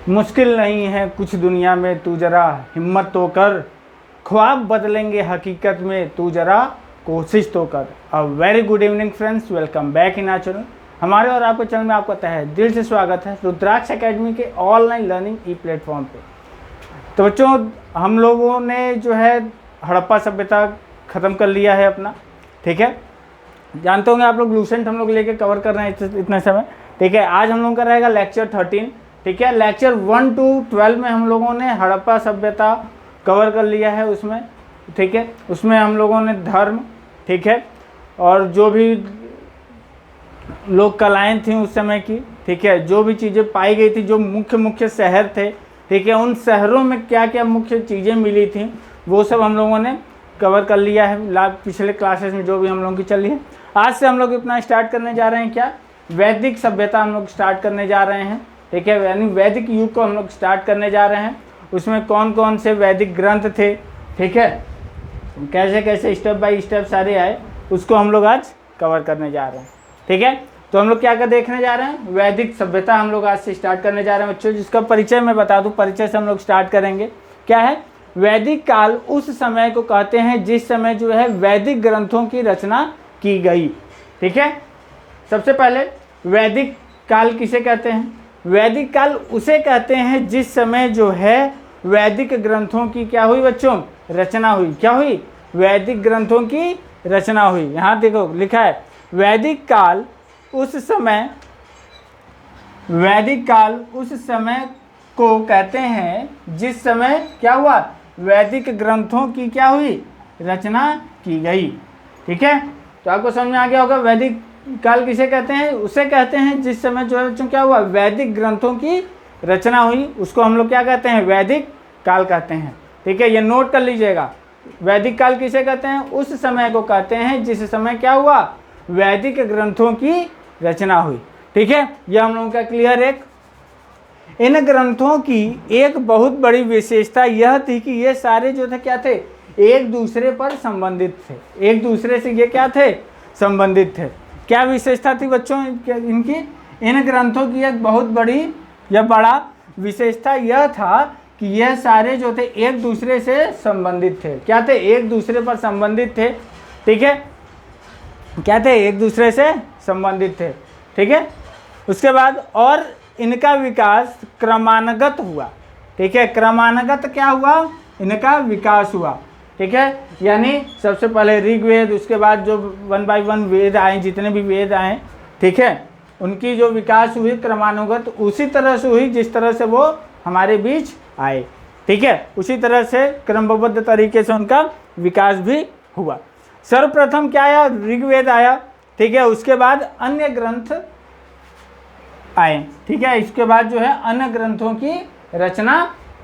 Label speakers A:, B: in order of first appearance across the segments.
A: मुश्किल नहीं है कुछ दुनिया में, तू जरा हिम्मत तो कर, ख्वाब बदलेंगे हकीकत में, तू जरा कोशिश तो कर। A very good evening friends, welcome back in our channel. हमारे और आपके चैनल में आपका तहे दिल से स्वागत है रुद्राक्ष एकेडमी के ऑनलाइन लर्निंग ई प्लेटफॉर्म पे। तो बच्चों, हम लोगों ने जो है हड़प्पा सभ्यता ख़त्म कर लिया है अपना, ठीक है। जानते होंगे आप लोग, लूसेंट हम लोग लेके कवर कर रहे हैं इतने समय, ठीक है। आज हम लोगों का रहेगा लेक्चर 13, ठीक है। लेक्चर 1 to 12 में हम लोगों ने हड़प्पा सभ्यता कवर कर लिया है उसमें, ठीक है। उसमें हम लोगों ने धर्म, ठीक है, और जो भी लोक कलाएँ थी उस समय की, ठीक है, जो भी चीज़ें पाई गई थी, जो मुख्य मुख्य शहर थे, ठीक है, उन शहरों में क्या क्या मुख्य चीज़ें मिली थी वो सब हम लोगों ने कवर कर लिया है पिछले क्लासेस में जो भी हम लोगों की चली है। आज से हम लोग इतना स्टार्ट करने जा रहे हैं, क्या वैदिक सभ्यता हम लोग स्टार्ट करने जा रहे हैं, ठीक है। यानी वैदिक युग को हम लोग स्टार्ट करने जा रहे हैं। उसमें कौन कौन से वैदिक ग्रंथ थे, ठीक है, कैसे कैसे स्टेप बाय स्टेप सारे आए, उसको हम लोग आज कवर करने जा रहे हैं, ठीक है। तो हम लोग क्या क्या देखने जा रहे हैं, वैदिक सभ्यता हम लोग आज से स्टार्ट करने जा रहे हैं बच्चों। जिसका परिचय मैं बता दूं, परिचय से हम लोग स्टार्ट करेंगे। क्या है वैदिक काल? उस समय को कहते हैं जिस समय जो है वैदिक ग्रंथों की रचना की गई, ठीक है। सबसे पहले वैदिक काल किसे कहते हैं? वैदिक काल उसे कहते हैं जिस समय जो है वैदिक ग्रंथों की क्या हुई बच्चों? रचना हुई। क्या हुई? वैदिक ग्रंथों की रचना हुई। यहाँ देखो लिखा है वैदिक काल उस समय, वैदिक काल उस समय को कहते हैं जिस समय क्या हुआ? वैदिक ग्रंथों की क्या हुई? रचना की गई, ठीक है। तो आपको समझ में आ गया होगा वैदिक काल किसे कहते हैं? उसे कहते हैं जिस समय जो है क्या हुआ? वैदिक ग्रंथों की रचना हुई, उसको हम लोग क्या कहते हैं? वैदिक काल कहते हैं, ठीक है। ये नोट कर लीजिएगा, वैदिक काल किसे कहते हैं? उस समय को कहते हैं जिस समय क्या हुआ? वैदिक ग्रंथों की रचना हुई, ठीक है। यह हम लोगों का क्लियर। एक इन ग्रंथों की एक बहुत बड़ी विशेषता यह थी कि ये सारे जो थे क्या थे? एक दूसरे पर संबंधित थे, एक दूसरे से ये क्या थे? संबंधित थे। क्या विशेषता थी बच्चों इनकी? इन ग्रंथों की एक बहुत बड़ी या बड़ा विशेषता यह था कि यह सारे जो थे एक दूसरे से संबंधित थे। क्या थे? एक दूसरे पर संबंधित थे, ठीक है। क्या थे? एक दूसरे से संबंधित थे, ठीक है। उसके बाद और इनका विकास क्रमानुगत हुआ, ठीक है। क्रमानुगत क्या हुआ? इनका विकास हुआ, ठीक है। यानी सबसे पहले ऋग्वेद, उसके बाद जो 1 by 1 वेद आए, जितने भी वेद आए, ठीक है, उनकी जो विकास हुई क्रमानुगत उसी तरह से हुई जिस तरह से वो हमारे बीच आए, ठीक है। उसी तरह से क्रमबद्ध तरीके से उनका विकास भी हुआ। सर्वप्रथम क्या आया? ऋग्वेद आया, ठीक है। उसके बाद अन्य ग्रंथ आए, ठीक है। इसके बाद जो है अन्य ग्रंथों की रचना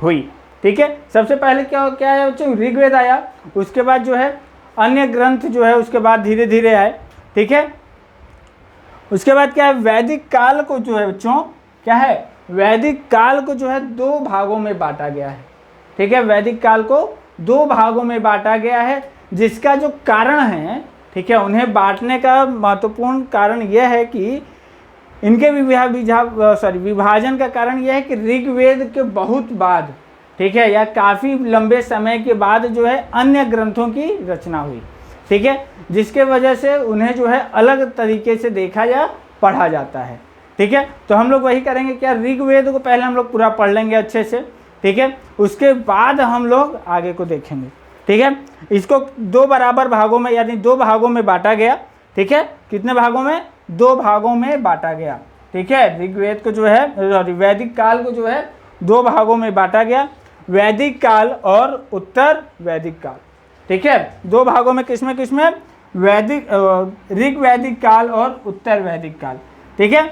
A: हुई, ठीक है। सबसे पहले क्या आया बच्चों? ऋग्वेद आया। उसके बाद जो है अन्य ग्रंथ जो है उसके बाद धीरे धीरे आए, ठीक है। उसके बाद क्या है? वैदिक काल को जो है बच्चों क्या है? वैदिक काल को जो है 2 भागों में बांटा गया है, ठीक है। वैदिक काल को 2 भागों में बांटा गया है, जिसका जो कारण है, ठीक है, उन्हें बांटने का महत्वपूर्ण कारण यह है कि इनके विभाजन का कारण यह है कि ऋग्वेद के बहुत बाद, ठीक है, या काफ़ी लंबे समय के बाद जो है अन्य ग्रंथों की रचना हुई, ठीक है, जिसके वजह से उन्हें जो है अलग तरीके से देखा या पढ़ा जाता है, ठीक है। तो हम लोग वही करेंगे, क्या ऋग्वेद को पहले हम लोग पूरा पढ़ लेंगे अच्छे से, ठीक है। उसके बाद हम लोग आगे को देखेंगे, ठीक है। इसको 2 बराबर भागों में यानी 2 भागों में बांटा गया, ठीक है। कितने भागों में? 2 भागों में बांटा गया, ठीक है। ऋग्वेद को जो है वैदिक काल को जो है 2 भागों में बांटा गया, वैदिक काल और उत्तर वैदिक काल, ठीक है। 2 भागों में किसमें वैदिक ऋग्वैदिक काल और उत्तर वैदिक काल, ठीक है।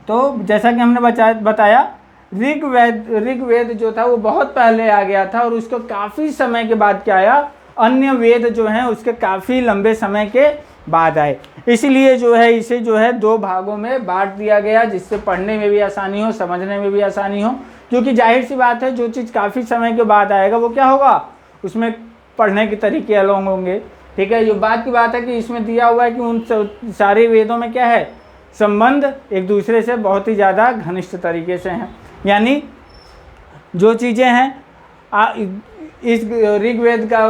A: तो जैसा कि हमने बताया ऋग्वेद जो था वो बहुत पहले आ गया था और उसको काफ़ी समय के बाद क्या आया? अन्य वेद जो हैं उसके काफ़ी लंबे समय के बाद आए। इसलिए जो है इसे जो है 2 भागों में बांट दिया गया, जिससे पढ़ने में भी आसानी हो, समझने में भी आसानी हो। क्योंकि जाहिर सी बात है, जो चीज़ काफ़ी समय के बाद आएगा वो क्या होगा? उसमें पढ़ने के तरीके अलग होंगे, ठीक है। ये बात की बात है कि इसमें दिया हुआ है कि उन सारे वेदों में क्या है? संबंध एक दूसरे से बहुत ही ज़्यादा घनिष्ठ तरीके से हैं। यानी जो चीज़ें हैं इस ऋग्वेद का,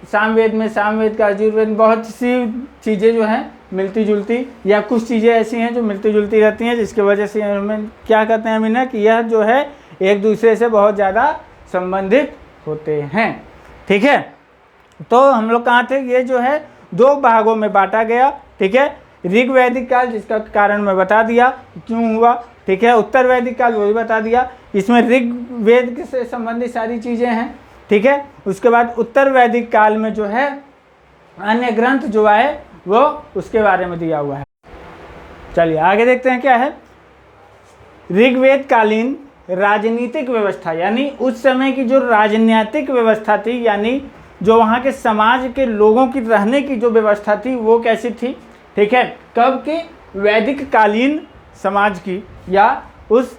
A: सामवेद में, सामवेद का, यजुर्वेद में बहुत सी चीज़ें जो हैं मिलती जुलती, या कुछ चीज़ें ऐसी हैं जो मिलती जुलती रहती हैं, जिसकी वजह से हमें क्या कहते हैं इन्हें कि यह जो है एक दूसरे से बहुत ज़्यादा संबंधित होते हैं। ठीक है, तो हम लोग कहाँ थे, ये जो है 2 भागों में बांटा गया। ठीक है, ऋग्वैदिक काल जिसका कारण मैं बता दिया क्यों हुआ। ठीक है, उत्तर वैदिक काल वो भी बता दिया, इसमें ऋग्वेद से संबंधित सारी चीज़ें हैं। ठीक है, उसके बाद उत्तर वैदिक काल में जो है अन्य ग्रंथ जो आए वो उसके बारे में दिया हुआ है। चलिए आगे देखते हैं क्या है। ऋग्वेद कालीन राजनीतिक व्यवस्था, यानी उस समय की जो राजनीतिक व्यवस्था थी, यानी जो वहाँ के समाज के लोगों की रहने की जो व्यवस्था थी वो कैसी थी। ठीक है, कब की, वैदिक कालीन समाज की या उस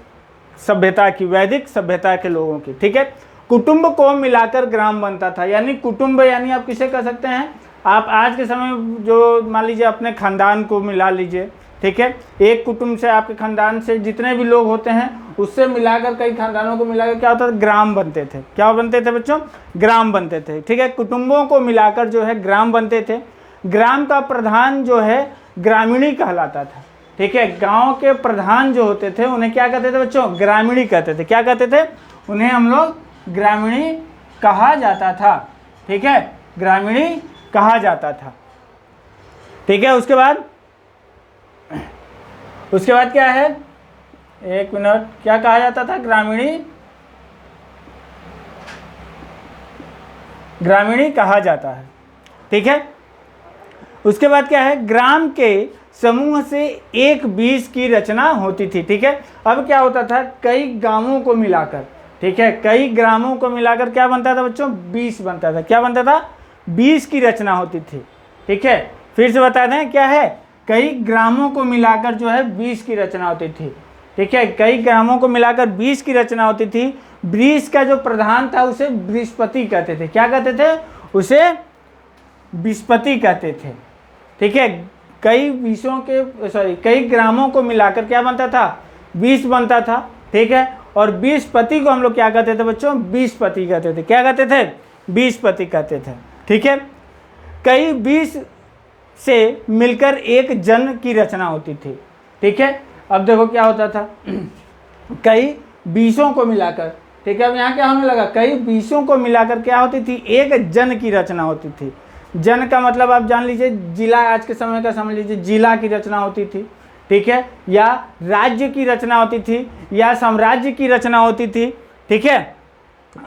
A: सभ्यता की, वैदिक सभ्यता के लोगों की। ठीक है, कुटुंब को मिलाकर ग्राम बनता था, यानी कुटुंब यानी आप किसे कह सकते हैं, आप आज के समय में जो मान लीजिए अपने खानदान को मिला लीजिए। ठीक है, एक कुटुंब से, आपके खानदान से जितने भी लोग होते हैं उससे मिलाकर कई खानदानों को मिलाकर क्या होता था, ग्राम बनते थे। क्या बनते थे बच्चों, ग्राम बनते थे। ठीक है, कुटुंबों को मिलाकर जो है ग्राम बनते थे। ग्राम का प्रधान जो है ग्रामीणी कहलाता था। ठीक है, गांव के प्रधान जो होते थे उन्हें क्या कहते थे बच्चों, ग्रामीणी कहते थे। क्या कहते थे, उन्हें हम लोग ग्रामीणी कहा जाता था। ठीक है, ग्रामीणी कहा जाता था। ठीक है, उसके बाद क्या है, एक मिनट, क्या कहा जाता था, ग्रामीणी कहा जाता है। ठीक है, उसके बाद क्या है, ग्राम के समूह से एक 20 की रचना होती थी। ठीक है, अब क्या होता था, कई गांवों को मिलाकर, ठीक है, कई ग्रामों को मिलाकर क्या बनता था बच्चों, 20 बनता था। क्या बनता था, 20 की रचना होती थी। ठीक है, फिर से बता दें क्या है, कई ग्रामों को मिलाकर जो है 20 की रचना होती थी। ठीक है, कई ग्रामों को मिलाकर 20 की रचना होती थी। 20 का जो प्रधान था उसे बृहस्पति कहते थे। क्या कहते थे, उसे बृहस्पति कहते थे। ठीक है, कई ग्रामों को मिलाकर क्या बनता था, 20 बनता था। ठीक है, और बृहस्पति को हम लोग क्या कहते थे बच्चों, बृहस्पति कहते थे। क्या कहते थे, बृहस्पति कहते थे। ठीक है, कई 20 से मिलकर एक जन की रचना होती थी। ठीक है, अब देखो क्या होता था, कई 20 को मिलाकर, ठीक है, अब यहाँ क्या होने लगा, कई 20 को मिलाकर क्या होती थी, एक जन की रचना होती थी। जन का मतलब आप जान लीजिए, जिला, आज के समय का समझ लीजिए, जिला की रचना होती थी। ठीक है, या राज्य की रचना होती थी, या साम्राज्य की रचना होती थी। ठीक है,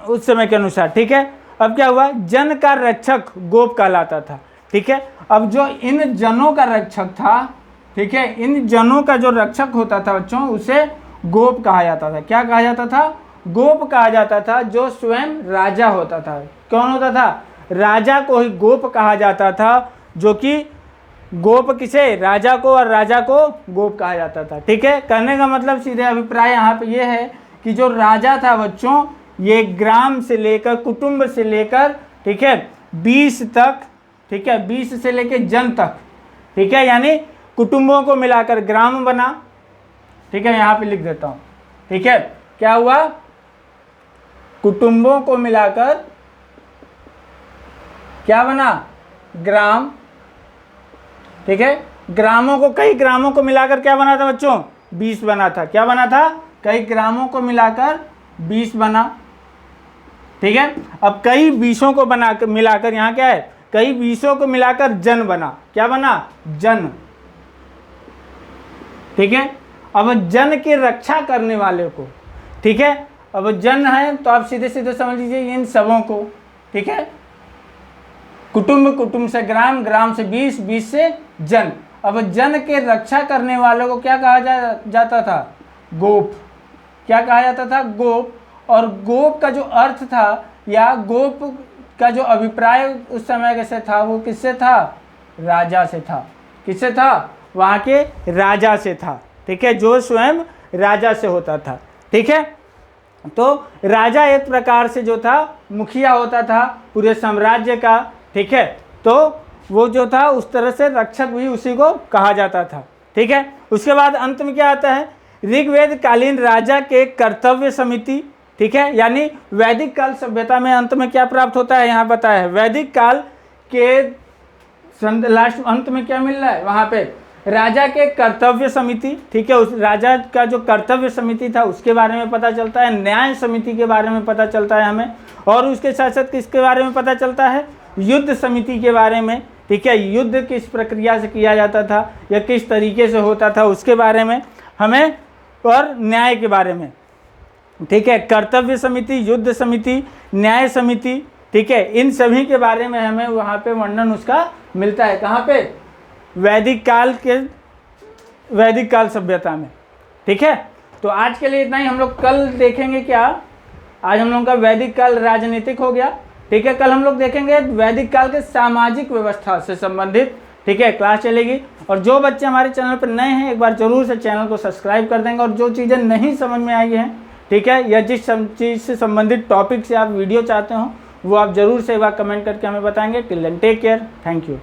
A: उस समय के अनुसार। ठीक है, अब क्या हुआ, जन का रक्षक गोप कहलाता था। ठीक है, अब जो इन जनों का रक्षक था, ठीक है, इन जनों का जो रक्षक होता था बच्चों, उसे गोप कहा जाता था। क्या कहा जाता था, गोप कहा जाता था, जो स्वयं राजा होता था। कौन होता था, राजा को ही गोप कहा जाता था, जो कि गोप किसे, राजा को, और राजा को गोप कहा जाता था। ठीक है, कहने का मतलब सीधे अभिप्राय यहाँ पे ये है कि जो राजा था बच्चों, ये ग्राम से लेकर, कुटुंब से लेकर, ठीक है, 20 तक, ठीक है, 20 से लेकर जन तक। ठीक है, यानी कुटुंबों को मिलाकर ग्राम बना। ठीक है, यहाँ पे लिख देता हूँ। ठीक है, क्या हुआ, कुटुंबों को मिलाकर क्या बना, ग्राम। ठीक है, ग्रामों को, कई ग्रामों को मिलाकर क्या बना था बच्चों, 20 बना था। क्या बना था, कई ग्रामों को मिलाकर 20 बना। ठीक है, अब कई 20 को मिलाकर यहाँ क्या है, कई 20 को मिलाकर जन बना। क्या बना, जन। ठीक है, अब जन की रक्षा करने वाले को, ठीक है, अब जन है तो आप सीधे सीधे समझ लीजिए इन सबों को। ठीक है, कुटुंब, कुटुंब से ग्राम, ग्राम से 20, 20 से जन। अब जन के रक्षा करने वालों को क्या कहा जाता था, गोप। क्या कहा जाता था, गोप। और गोप का जो अर्थ था, या गोप का जो अभिप्राय उस समय कैसे था, वो किससे था, राजा से था। किससे था, वहाँ के राजा से था। ठीक है, जो स्वयं राजा से होता था। ठीक है, तो राजा एक प्रकार से जो था मुखिया होता था पूरे साम्राज्य का। ठीक है, तो वो जो था उस तरह से रक्षक भी उसी को कहा जाता था। ठीक है, उसके बाद अंत में क्या आता है, ऋग्वेद कालीन राजा के कर्तव्य समिति, ठीक है, यानी वैदिक काल सभ्यता में अंत में क्या प्राप्त होता है, यहाँ बताया है वैदिक काल के लास्ट अंत में क्या मिल रहा है, वहाँ पे राजा के कर्तव्य समिति, ठीक है, उस राजा का जो कर्तव्य समिति था उसके बारे में पता चलता है, न्याय समिति के बारे में पता चलता है हमें, और उसके साथ साथ किसके बारे में पता चलता है, युद्ध समिति के बारे में, ठीक है, युद्ध किस प्रक्रिया से किया जाता था या किस तरीके से होता था उसके बारे में हमें, और न्याय के बारे में, ठीक है, कर्तव्य समिति, युद्ध समिति, न्याय समिति, ठीक है, इन सभी के बारे में हमें वहाँ पे वर्णन उसका मिलता है, कहाँ पे, वैदिक काल सभ्यता में, ठीक है। तो आज के लिए इतना ही, हम लोग कल देखेंगे क्या, आज हम लोगों का वैदिक काल राजनीतिक हो गया, ठीक है, कल हम लोग देखेंगे वैदिक काल के सामाजिक व्यवस्था से संबंधित, ठीक है, क्लास चलेगी। और जो बच्चे हमारे चैनल पर नए हैं एक बार जरूर से चैनल को सब्सक्राइब कर देंगे, और जो चीज़ें नहीं समझ में आई हैं, ठीक है, या जिस चीज़ से संबंधित टॉपिक से आप वीडियो चाहते हो वो आप जरूर से एक बार कमेंट करके हमें बताएंगे। Till then take care, thank you.